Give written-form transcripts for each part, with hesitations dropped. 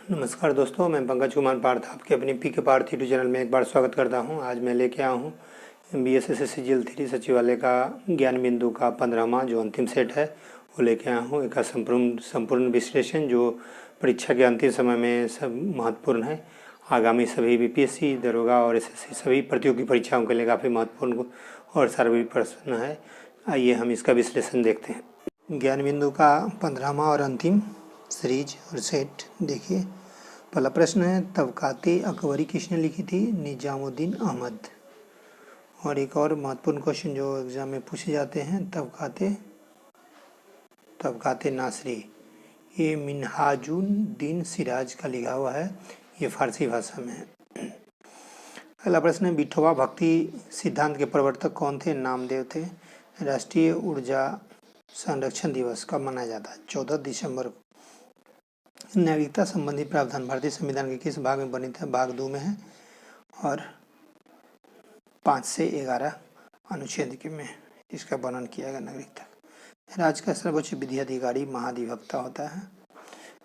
नमस्कार दोस्तों, मैं पंकज कुमार पार्थ आपके अपनी पी के पार्थ यूट्यूब चैनल में एक बार स्वागत करता हूं। आज मैं लेके आया हूं BSSSC GL 3 सचिवालय का ज्ञान बिंदु का 15वां जो अंतिम सेट है वो लेके आया हूं। एक संपूर्ण विश्लेषण जो परीक्षा के अंतिम समय में सब महत्वपूर्ण है। आगामी सभी BPSC, दरोगा और SSC सभी प्रतियोगी परीक्षाओं के लिए काफ़ी महत्वपूर्ण और सार्वजनिक प्रश्न है। आइए हम इसका विश्लेषण देखते हैं। ज्ञान बिंदु का 15वां और अंतिम सीरीज और सेट देखिए। पहला प्रश्न है, तबकाते अकबरी किसने लिखी थी? निजामुद्दीन अहमद। और एक और महत्वपूर्ण क्वेश्चन जो एग्जाम में पूछे जाते हैं, तबकाते नासरी, ये मिन्हाजुद्दीन सिराज का लिखा हुआ है, ये फारसी भाषा में है। अगला प्रश्न है, विठोबा भक्ति सिद्धांत के प्रवर्तक कौन थे? नामदेव थे। राष्ट्रीय ऊर्जा संरक्षण दिवस कब मनाया जाता है? 14 दिसंबर को। नागरिकता संबंधी प्रावधान भारतीय संविधान के किस भाग में वर्णित है? भाग 2 में है और 5 से 11 अनुच्छेद के में इसका वर्णन किया गया। नागरिकता राज्य का सर्वोच्च विधि अधिकारी महाधिवक्ता होता है,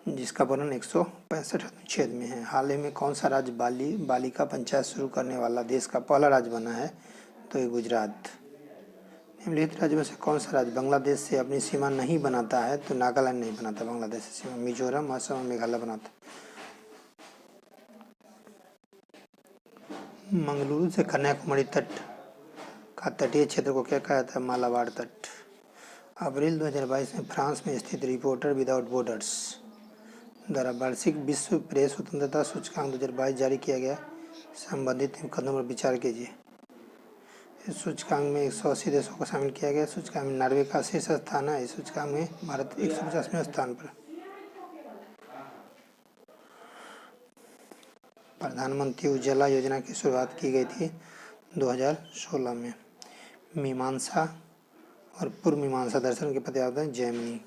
जिसका वर्णन 165 अनुच्छेद में है। हाल ही में कौन सा राज्य बालिका पंचायत शुरू करने वाला देश का पहला राज्य बना है? तो ये गुजरात। निम्नलिखित राज्यों में से कौन सा राज्य बांग्लादेश से अपनी सीमा नहीं बनाता है? तो नागालैंड नहीं बनाता बांग्लादेश से सीमा, मिजोरम, असम और मेघालय बनाता। मंगलुरु से कन्याकुमारी तट का तटीय क्षेत्र को क्या कहा जाता है? मालाबार तट। अप्रैल 2022 में फ्रांस में स्थित रिपोर्टर विदाउट बॉर्डर्स द्वारा वार्षिक विश्व प्रेस स्वतंत्रता सूचकांक 2022 जारी किया गया। संबंधित कदमों पर विचार कीजिए। इस सूचकांक में 180 देशों को शामिल किया गया। सूचकांक में नॉर्वे का शीर्ष स्थान है। इस सूचकांक में भारत 150वें स्थान पर। प्रधानमंत्री उज्ज्वला योजना की शुरुआत की गई थी 2016 में। मीमांसा और पूर्व मीमांसा दर्शन के प्रतिपादक जैमिनी।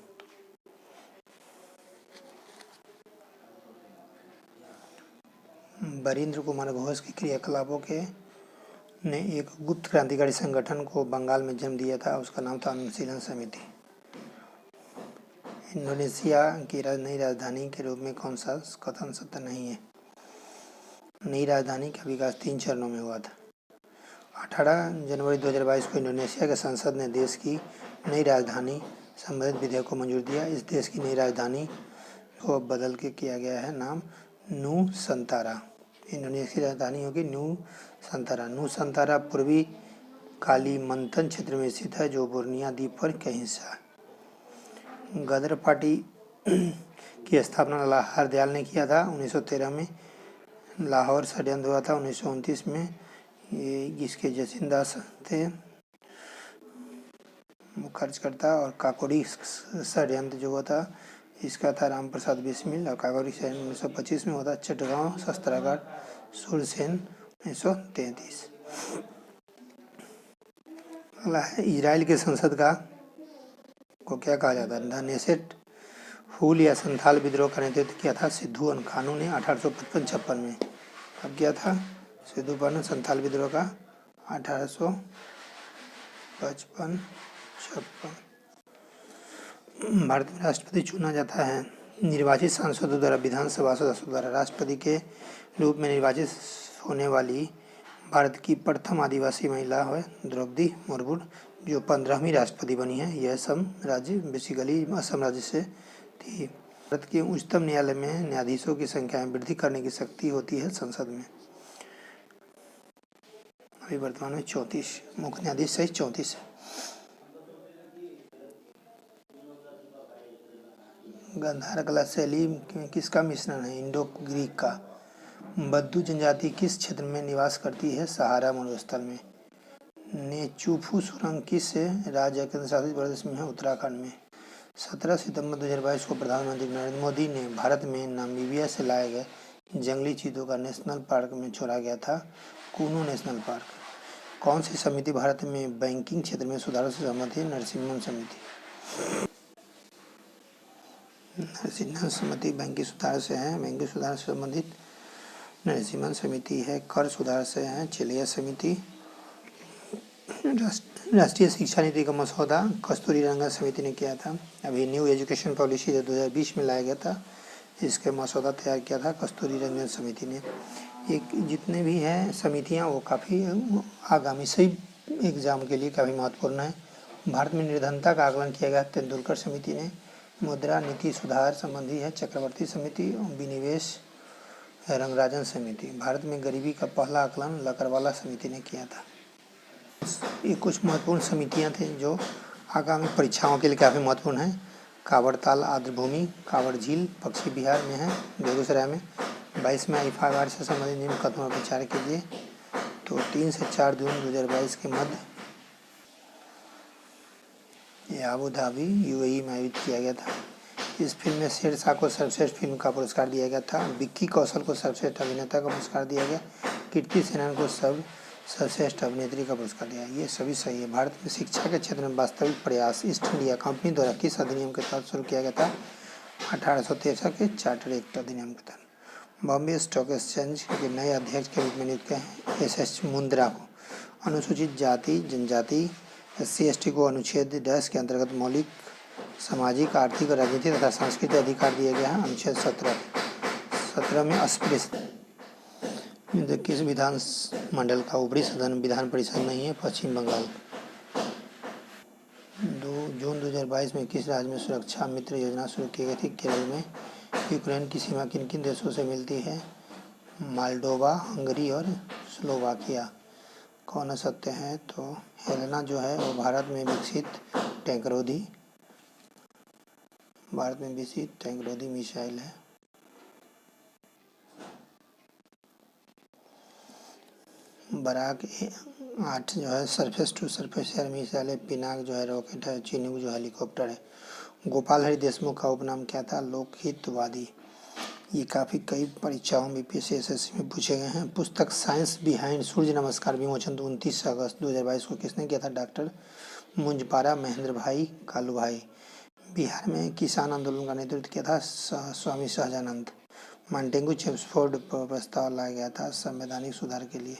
बरिंद्र कुमार घोष की क्रियाकलापों के ने एक गुप्त क्रांतिकारी संगठन को बंगाल में जन्म दिया था, उसका नाम था अनुशीलन समिति। इंडोनेशिया की नई राजधानी के रूप में कौन सा कथन सत्य नहीं है? नई राजधानी का विकास 3 चरणों में हुआ था। 18 जनवरी 2022 को इंडोनेशिया के संसद ने देश की नई राजधानी संबंधित विधेयक को मंजूर दिया। इस देश की नई राजधानी को अब बदल के किया गया है नाम नूसंतारा। इंडोनेशिया की राजधानी होगी नूसंतारा। नूसंतारा पूर्वी कालीमंतन क्षेत्र में स्थित है, जो बोर्निया द्वीप पर का हिस्सा है। गदर पार्टी की स्थापना लाहौर दयाल ने किया था 1913 में। लाहौर षड्यंत्र हुआ था 1929 में। ये इसके जसिन दास थे खर्चकर्ता, और काकोरी षड्यंत्र जो हुआ था इसका था राम प्रसाद बिस्मिल, और काकोरी षड्यंत्र 1925 में हुआ था। चटगांव शस्त्रागार सूरसेन 1933। अगला है, इजराइल के संसद को क्या कहा जाता है? द नेसेट हुल या संथाल विद्रोह का नेतृत्व किया था सिद्धू अनखानू ने 1855-56 में। अब क्या था? सिद्धू पर संथाल विद्रोह का 1855-56। भारत में राष्ट्रपति चुना जाता है निर्वाचित सांसदों द्वारा, विधानसभा सदस्यों द्वारा। राष्ट्रपति के रूप में निर्वाचित होने वाली भारत की प्रथम आदिवासी महिला है द्रौपदी मुर्मू, जो 15वीं राष्ट्रपति बनी है। यह असम राज्य बेसिकली असम राज्य से थी। भारत के उच्चतम न्यायालय में न्यायाधीशों की संख्या में वृद्धि करने की शक्ति होती है संसद में। अभी वर्तमान में 34 मुख्य न्यायाधीश सहित 34 है। गांधार कला शैली किसका मिश्रण है? इंडो ग्रीक का। बद्दू जनजाति किस क्षेत्र में निवास करती है? सहारा मरुस्थल में। नेचुफू सुरंग किस राज्य केंद्र शासित प्रदेश में है? उत्तराखंड में। 17 सितंबर 2022 को प्रधानमंत्री नरेंद्र मोदी ने भारत में नामीबिया से लाए गए जंगली चीतों का नेशनल पार्क में छोड़ा गया था, कूनो नेशनल पार्क। कौन सी समिति भारत में बैंकिंग क्षेत्र में सुधारों से सहमत है? नरसिम्हन समिति। नरसिम्हन समिति बैंकिंग सुधार से है। बैंकिंग सुधार से संबंधित नरसिम्हन समिति है। कर सुधार से है चिलिया समिति। राष्ट्रीय शिक्षा नीति का मसौदा कस्तूरी रंगन समिति ने किया था। अभी न्यू एजुकेशन पॉलिसी जो 2020 में लाया गया था, इसके मसौदा तैयार किया था कस्तूरी रंजन समिति ने। एक जितने भी हैं समितियां वो काफ़ी आगामी सही एग्जाम के लिए काफ़ी महत्वपूर्ण है। भारत में निर्धनता का आकलन किया गया तेंदुलकर समिति ने। मुद्रा नीति सुधार संबंधी है चक्रवर्ती समिति। विनिवेश रंगराजन समिति। भारत में गरीबी का पहला आकलन लकड़वाला समिति ने किया था। ये कुछ महत्वपूर्ण समितियां थी जो आगामी परीक्षाओं के लिए काफ़ी महत्वपूर्ण हैं। कांवड़ताल आर्द्रभूमि कांवड़ झील पश्चिम बिहार में है, बेगूसराय में। 22वें आईफा अवार्ड से संबंधित निम्न कथनों पर विचार कीजिए। तो 3 से 4 जून 2022 के मध्य ये आबू धाबी यूएई में आयोजित किया गया था। इस फिल्म में शेरशाह को सर्वश्रेष्ठ फिल्म का पुरस्कार दिया गया था। विक्की कौशल को सर्वश्रेष्ठ अभिनेता का पुरस्कार दिया गया। कीर्ति सेनन को सर्वश्रेष्ठ अभिनेत्री का पुरस्कार दिया। ये सभी सही है। भारत में शिक्षा के क्षेत्र में वास्तविक प्रयास ईस्ट इंडिया कंपनी द्वारा किस अधिनियम के तहत शुरू किया गया था? 1863 के चार्टर एक्ट अधिनियम के तहत। बॉम्बे स्टॉक एक्सचेंज के नए अध्यक्ष के रूप में नियुक्त हैं एस मुंद्रा को। अनुसूचित जाति जनजाति SC/ST को अनुच्छेद 10 के अंतर्गत मौलिक सामाजिक आर्थिक और राजनीतिक तथा सांस्कृतिक अधिकार दिया गया है। अनुच्छेद 17 में अस्पृश्य किस विधान मंडल का ऊपरी सदन विधान परिषद नहीं है? पश्चिम बंगाल। 2 जून 2022 में किस राज्य में सुरक्षा मित्र योजना शुरू की गई थी? केरल में। यूक्रेन की सीमा किन किन देशों से मिलती है? माल्डोवा हंगरी और स्लोवाकिया। कौन सत्य है? तो हेलेना जो है वो भारत में विकसित टैंकरोधी मिसाइल है। बराक 8 जो है surface to surface air missile है। पिनाक जो है रॉकेट है। चिनूक जो हेलीकॉप्टर है। गोपाल हरि देशमुख का उपनाम क्या था? लोकहितवादी। ये काफ़ी कई परीक्षाओं में PSSSC में पूछे गए हैं। पुस्तक साइंस बिहाइंड सूर्य नमस्कार विमोचन 29 अगस्त 2022 को किसने किया था? डॉक्टर मुंजपारा महेंद्र भाई कालू भाई। बिहार में किसान आंदोलन का नेतृत्व किया था स्वामी सहजानंद। मॉन्टेगू चेम्सफोर्ड प्रस्ताव लाया गया था संवैधानिक सुधार के लिए।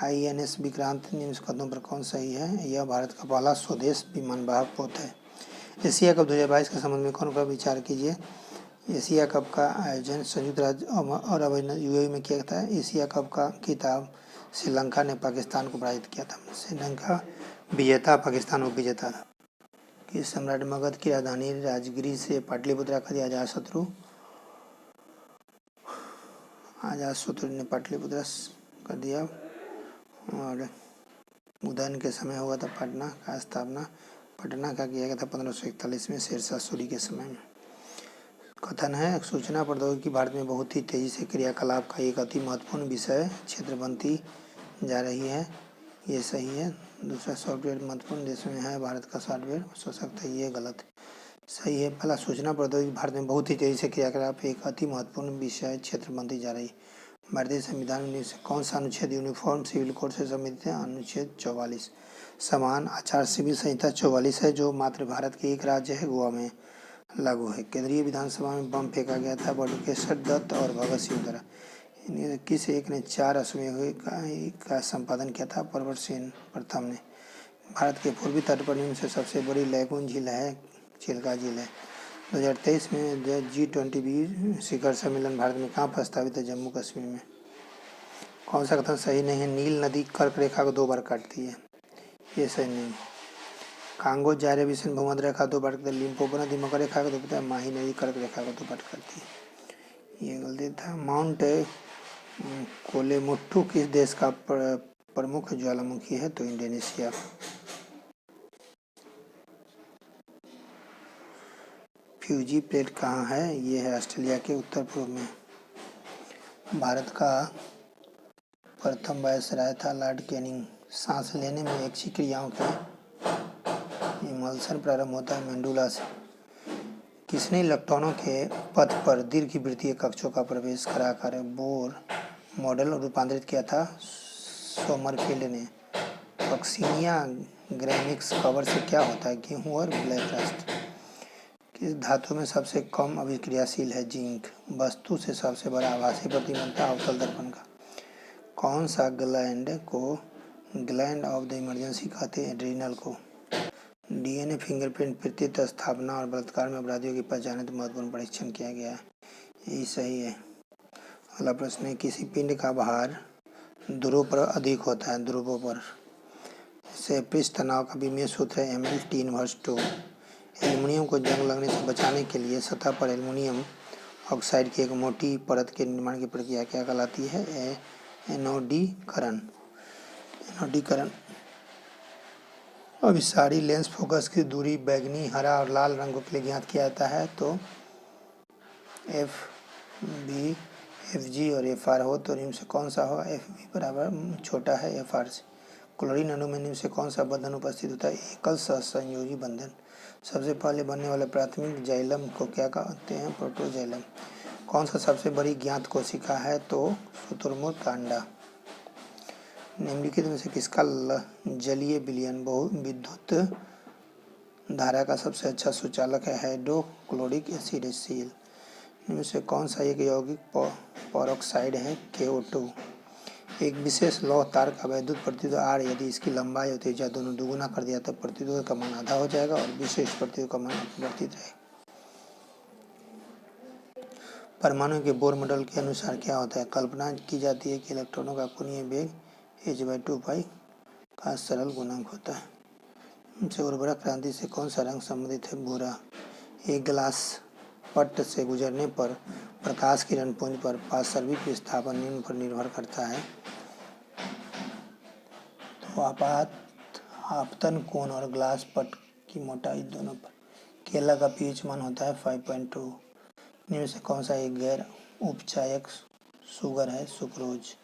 INS विक्रांत निम्न कथनों पर कौन सही है? यह भारत का पहला स्वदेश विमानवाहक पोत है। एशिया कप 2022 के संबंध में कौन का विचार कीजिए? एशिया कप का आयोजन संयुक्त राज्य और UAE में किया था। एशिया कप का खिताब श्रीलंका ने पाकिस्तान को पराजित किया था। श्रीलंका विजेता, पाकिस्तान उपविजेता था। किस सम्राट मगध की राजधानी राजगिरी से पाटलिपुत्रा का दिया? अजातशत्रु ने पाटलिपुत्रा कर दिया। और उदयन के समय हुआ था पटना का स्थापना। पटना का किया गया था 1541 में शेरशाह सूरी के समय में। कथन है सूचना प्रौद्योगिकी भारत में बहुत ही तेजी से क्रियाकलाप का एक अति महत्वपूर्ण विषय क्षेत्र बनती जा रही है। ये सही है। दूसरा सॉफ्टवेयर महत्वपूर्ण देशों में है भारत का सॉफ्टवेयर सशक्त है। ये गलत सही है। पहला सूचना प्रौद्योगिकी भारत में बहुत ही तेजी से क्रियाकलाप एक अति महत्वपूर्ण विषय क्षेत्र बनती जा रही है। भारतीय संविधान में कौन सा अनुच्छेद यूनिफॉर्म सिविल कोड से संबंधित है? अनुच्छेद 44। समान आचार संहिता 44 है जो मात्र भारत के एक राज्य है गोवा में लागू है। केंद्रीय विधानसभा में बम फेंका गया था बटुकेश्वर दत्त और भगत सिंह द्वारा। इनमें किस एक ने 4 अश्वमेध का संपादन किया था? परवत सेन प्रथम ने। भारत के पूर्वी तट पर निम्न से सबसे बड़ी लैगून झील है चिल्का झील है। 2023 में G20 शिखर सम्मेलन भारत में कहाँ प्रस्तावित है? जम्मू कश्मीर में। कौन सा कथन सही नहीं है? नील नदी कर्क रेखा को 2 बार काटती है। ये सही नहीं। कांगो जारे विशन भूमध्य रेखा 2 बार करती है। लिम्पोपो नदी मकर रेखा को 2 बार, माही नदी कर्क रेखा को 2 बार करती है। ये गलती था। माउंट कोलेमुट्टू किस देश का प्रमुख ज्वालामुखी है? तो इंडोनेशिया। फ्यूजी प्लेट कहाँ है? ये है ऑस्ट्रेलिया के उत्तर पूर्व में। भारत का प्रथम वायसराय था लॉर्ड कैनिंग। सांस लेने में ऐच्छिक क्रियाओं के इमल्सन प्रारंभ होता है मेंडुला से। किसने इलेक्ट्रॉनों के पथ पर दीर्घवृत्तीय कक्षों का प्रवेश कराकर बोर मॉडल रूपांतरित किया था? सोमरफील्ड ने। पक्सिनिया ग्रेमिक्स कवर से क्या होता है? गेहूँ और ब्लैक रस्ट। किस धातु में सबसे कम अभिक्रियाशील है? जिंक। वस्तु से सबसे बड़ा आभासी प्रतिबंध अवतल दर्पण का। कौन सा ग्लैंड को ग्लैंड ऑफ द इमरजेंसी कहते हैं? एड्रिनल को। डीएनए फिंगरप्रिंट प्रत्येक स्थापना और बलात्कार में अपराधियों की पहचान हेतु महत्वपूर्ण परीक्षण किया गया है। यही सही है। अगला प्रश्न है, किसी पिंड का भार ध्रुवों पर अधिक होता है, ध्रुवों पर। से पृष्ठ तनाव का विमीय सूत्र है mL/T(1)2। एल्युमिनियम को जंग लगने से बचाने के लिए सतह पर एल्युमिनियम ऑक्साइड की एक मोटी परत के निर्माण की प्रक्रिया क्या कहलाती है? एनोडीकरण। एनोडीकरण। अभिसारी लेंस फोकस की दूरी बैंगनी, हरा और लाल रंगों के लिए ज्ञात किया जाता है। तो FB, FG और FR हो तो इनमें से कौन सा होगा? FB बराबर छोटा है FR से। क्लोरीन अणु में निम्न से कौन सा बंधन उपस्थित होता है? एकल सहसंयोजी बंधन। सबसे पहले बनने वाले प्राथमिक जाइलम को क्या कहते हैं? प्रोटोजाइलम। कौन सा सबसे बड़ी ज्ञात कोशिका है? तो शुतुरमुर्ग कांडा। निम्नलिखित में से किसका जलीय विलयन विद्युत धारा का सबसे अच्छा सुचालक है? Hydrochloric acid HCl। इनमें से कौन सा एक यौगिक पेरोक्साइड है? KO2। एक विशेष लौह तार का वैद्युत प्रतिरोध R यदि इसकी लंबाई और त्रिज्या दोनों दुगुना कर दिया तो प्रतिरोध का मान आधा हो जाएगा और विशेष प्रतिरोध का मान अपरिवर्तित रहेगा। परमाणु के बोर मॉडल के अनुसार क्या होता है? कल्पना की जाती है कि इलेक्ट्रॉनों का कोणीय वेग h/2π का सरल गुणक होता है। इनसे उर्वरक क्रांति से कौन सा रंग संबंधित है? भूरा। एक गिलास पट से गुजरने पर प्रकाश किरण पुंज पर पार्श्विक विस्थापन निम्न पर निर्भर करता है। तो आपतन कोण और ग्लास पट की मोटाई दोनों पर। केला का pH मान होता है 5.2। इनमें से कौन सा एक गैर उपचायक शुगर है? सुक्रोज।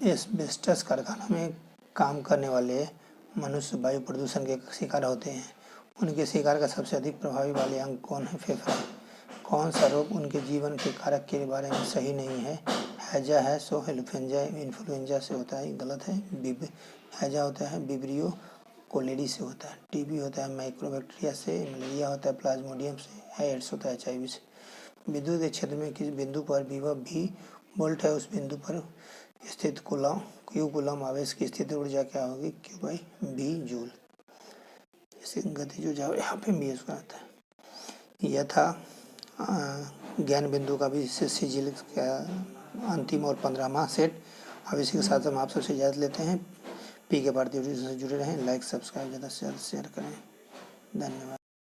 एस्बेस्टस कारखाना में काम करने वाले मनुष्य वायु प्रदूषण के शिकार होते हैं। उनके शिकार का सबसे अधिक प्रभावी वाले अंग कौन है? फेफड़ा। कौन सा रोग उनके जीवन के कारक के बारे में सही नहीं है? हैजा है सो इन्फ्लुएंजा से होता है, गलत है। हैजा होता है विब्रियो कोलेरी से होता है। टीबी होता है माइक्रोबैक्टीरिया से। मलेरिया होता है प्लाज्मोडियम से। एड्स होता है HIV से। विद्युत के क्षेत्र में किस बिंदु पर विभव V वोल्ट है? उस बिंदु पर स्थित Q कूलम आवेश की स्थिति ऊर्जा क्या होगी? Q/V joule. इसे गतिज ऊर्जा यहाँ पे भी इसका आता है। यह था ज्ञान बिंदु का भी सिजिल का अंतिम और 15वां सेट। अब इसी के साथ हम आप सबसे इजाज़त लेते हैं। पी के भारतीय से जुड़े रहें। लाइक सब्सक्राइब ज़्यादा से ज़्यादा शेयर करें। धन्यवाद।